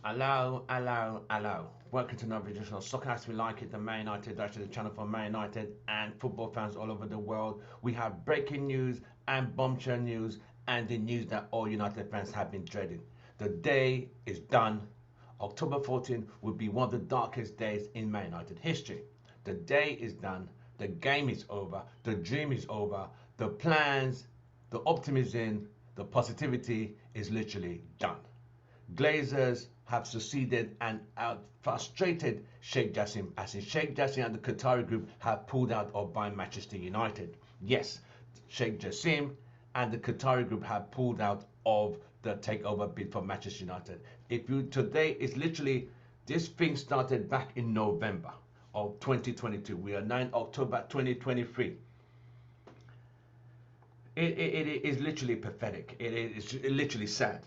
Hello, hello, hello. Welcome to another edition of Soccer As We Like It, the Man United, that's the channel for Man United and football fans all over the world. We have breaking news and bombshell news and the news that all United fans have been dreading. The day is done. October 14th will be one of the darkest days in Man United history. The day is done. The game is over. The dream is over. The plans, the optimism, the positivity is literally done. Glazers have succeeded and out frustrated Sheikh Jassim, as in Sheikh Jassim and the Qatari group have pulled out of buying Manchester United. Yes, Sheikh Jassim and the Qatari group have pulled out of the takeover bid for Manchester United. If you today is literally this thing started back in November of 2022. We are 9 October 2023. It is literally pathetic. It is literally sad.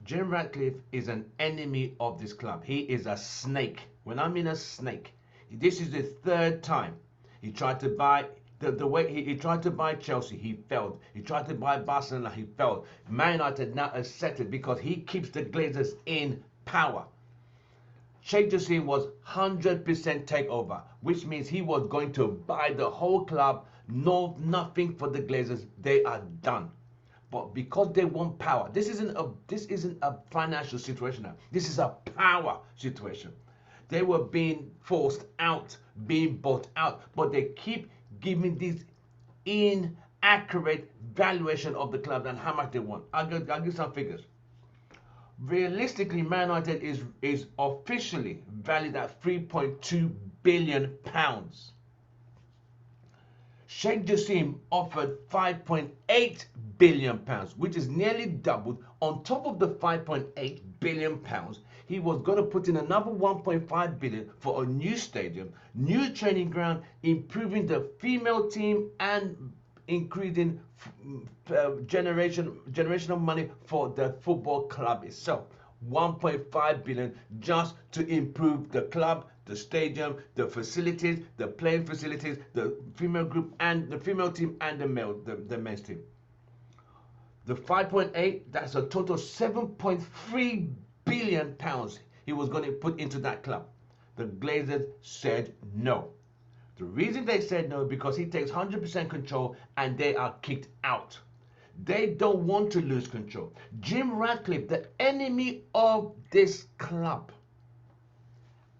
Jim Ratcliffe is an enemy of this club. He is a snake. When I mean a snake, this is the third time he tried to buy. The way he tried to buy Chelsea, he failed. He tried to buy Barcelona, he failed. Man United now accepted because he keeps the Glazers in power. Sheikh Jassim was 100% takeover, which means he was going to buy the whole club. No, nothing for the Glazers. They are done. But because they want power, this isn't a financial situation now. This is a power situation. They were being forced out, being bought out, but they keep giving this inaccurate valuation of the club and how much they want. I'll give some figures. Realistically, Man United is officially valued at 3.2 billion pounds. Sheikh Jassim offered 5.8 billion pounds, which is nearly doubled. On top of the 5.8 billion pounds, he was going to put in another 1.5 billion for a new stadium, new training ground, improving the female team and increasing generational money for the football club itself. 1.5 billion just to improve the club, the stadium, the facilities, the playing facilities, the female group and the female team and the men's team. The 5.8, that's a total 7.3 billion pounds he was going to put into that club. The Glazers said no. The reason they said no is because he takes 100% control and they are kicked out. They don't want to lose control. Jim Ratcliffe, the enemy of this club,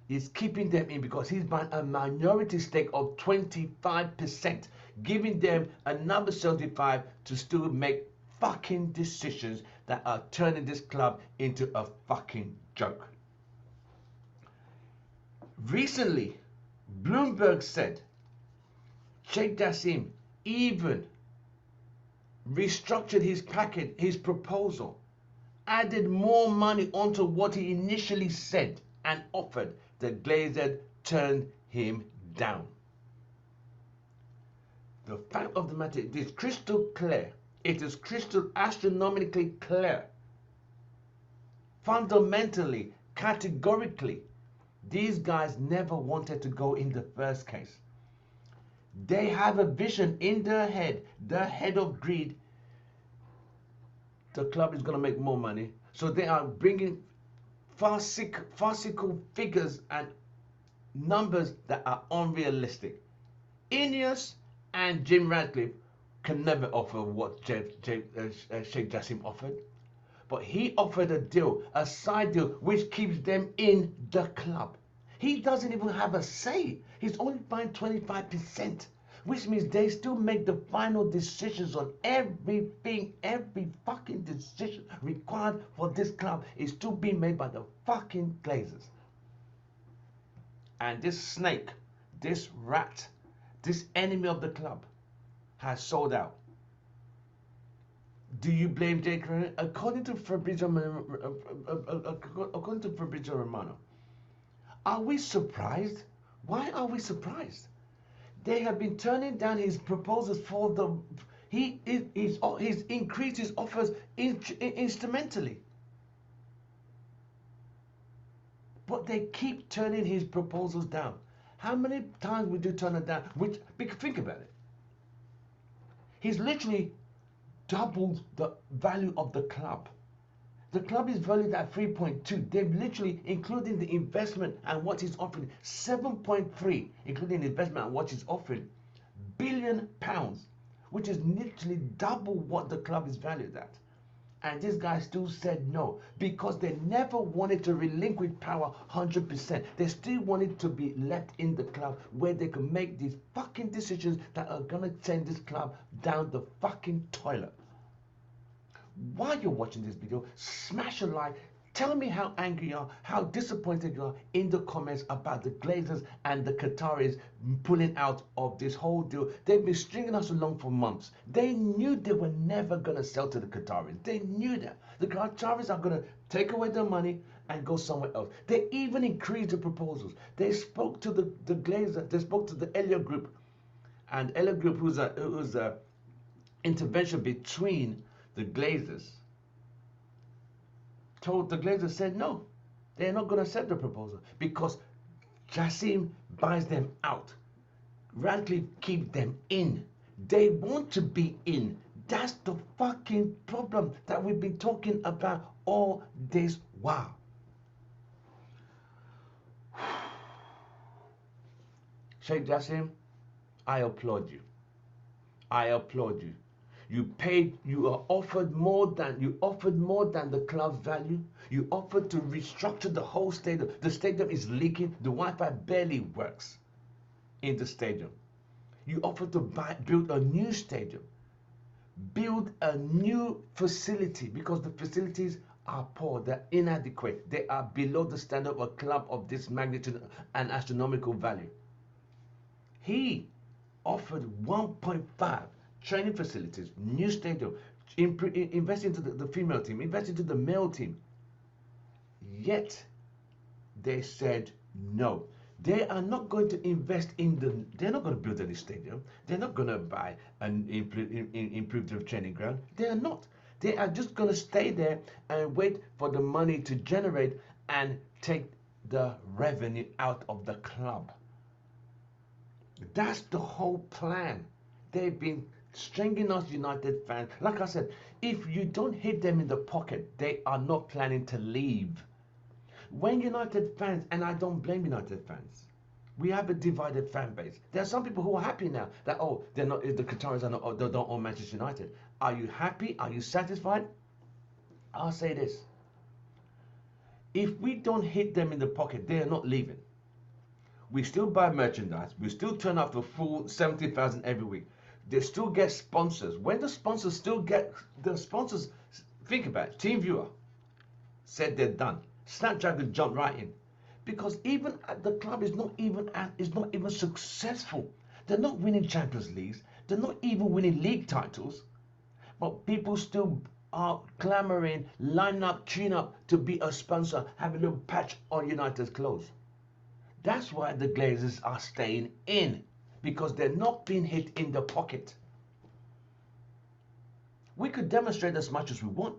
is keeping them in because he's buying a minority stake of 25%, giving them another 75 to still make fucking decisions that are turning this club into a fucking joke. Recently, Bloomberg said Sheikh Jassim even restructured his package, his proposal, added more money onto what he initially said and offered. The Glazers turned him down. The fact of the matter, it is crystal clear. It is crystal astronomically clear. Fundamentally, categorically, these guys never wanted to go in the first case. They have a vision in their head, the head of greed. The club is going to make more money. So they are bringing farcical figures and numbers that are unrealistic. Ineos and Jim Ratcliffe can never offer what Sheikh Jassim offered. But he offered a deal, a side deal, which keeps them in the club. He doesn't even have a say. He's only buying 25%, which means they still make the final decisions on everything. Every fucking decision required for this club is still being made by the fucking Glazers. And this snake, this rat, this enemy of the club has sold out. Do you blame Jake Renner? According to Fabrizio Romano, are we surprised? Why are we surprised? They have been turning down his proposals for the. He's increased his offers instrumentally, but they keep turning his proposals down. How many times would you turn it down? Which think about it. He's literally doubled the value of the club. The club is valued at 3.2. They've literally, including the investment and what he's offering, 7.3, including the investment and what he's offering, billion pounds, which is literally double what the club is valued at. And this guy still said no because they never wanted to relinquish power 100%. They still wanted to be left in the club where they could make these fucking decisions that are gonna send this club down the fucking toilet. While you're watching this video, smash a like. Tell me how angry you are, how disappointed you are in the comments about the Glazers and the Qataris pulling out of this whole deal. They've been stringing us along for months. They knew they were never going to sell to the Qataris. They knew that. The Qataris are going to take away their money and go somewhere else. They even increased the proposals. They spoke to the Glazers, they spoke to the Elliott Group. And Elliott Group, who's a intervention between the Glazers, told the Glazers, said no, they're not going to accept the proposal because Jassim buys them out. Radcliffe keeps them in. They want to be in. That's the fucking problem that we've been talking about all this while. Sheikh Jassim, I applaud you. I applaud you. You are offered more than the club's value. You offered to restructure the whole stadium. The stadium is leaking. The Wi-Fi barely works in the stadium. You offered to build a new stadium, build a new facility because the facilities are poor, they're inadequate, they are below the standard of a club of this magnitude and astronomical value. He offered 1.5 training facilities, new stadium, invest into the female team, invest into the male team. Yet they said no. They are not going to invest they're not going to build any stadium. They're not going to buy and improve the training ground. They are not. They are just going to stay there and wait for the money to generate and take the revenue out of the club. That's the whole plan. They've been stringing us United fans. Like I said, if you don't hit them in the pocket, they are not planning to leave. When United fans, and I don't blame United fans, we have a divided fan base. There are some people who are happy now that, oh, they're not, the Qataris are not, they don't own Manchester United. Are you happy? Are you satisfied? I'll say this. If we don't hit them in the pocket, they are not leaving. We still buy merchandise. We still turn up the full 70,000 every week. They still get sponsors. When the sponsors think about it, TeamViewer said they're done. Snapdragon jumped right in. Because even the club is not even successful. They're not winning Champions Leagues. They're not even winning league titles. But people still are clamoring, line up, tune up to be a sponsor, have a little patch on United's clothes. That's why the Glazers are staying in, because they're not being hit in the pocket. We could demonstrate as much as we want.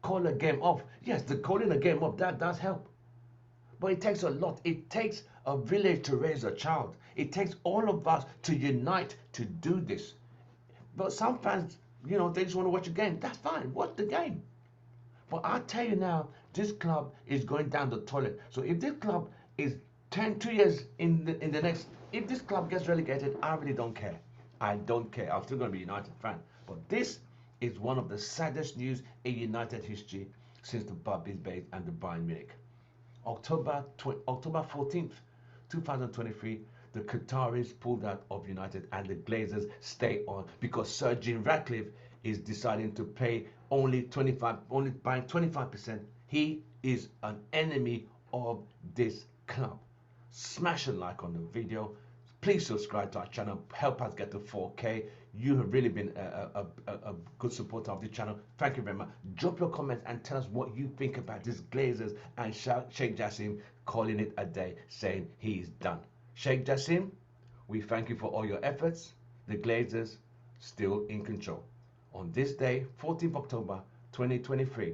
Call a game off. Yes, the calling a game off, that does help. But it takes a lot. It takes a village to raise a child. It takes all of us to unite to do this. But some fans, they just want to watch a game. That's fine. Watch the game. But I tell you now, this club is going down the toilet. So if this club is 2 years in the next, if this club gets relegated, I really don't care. I don't care. I'm still going to be a United fan. But this is one of the saddest news in United history since the Bobby's Bay and the Bayern Munich. October 14th, 2023, the Qataris pulled out of United and the Glazers stay on because Sir Jim Ratcliffe is deciding to pay only buying 25%. He is an enemy of this club. Smash a like on the video. Please subscribe to our channel. Help us get to 4K. You have really been a good supporter of the channel. Thank you very much. Drop your comments and tell us what you think about this Glazers and Sheikh Jassim calling it a day, saying he's done. Sheikh Jassim, we thank you for all your efforts. The Glazers still in control. On this day, 14th October 2023,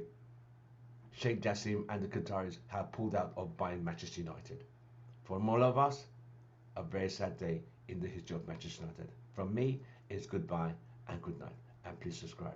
Sheikh Jassim and the Qataris have pulled out of buying Manchester United. For all of us, a very sad day in the history of Manchester United. From me, it's goodbye and good night. And please subscribe.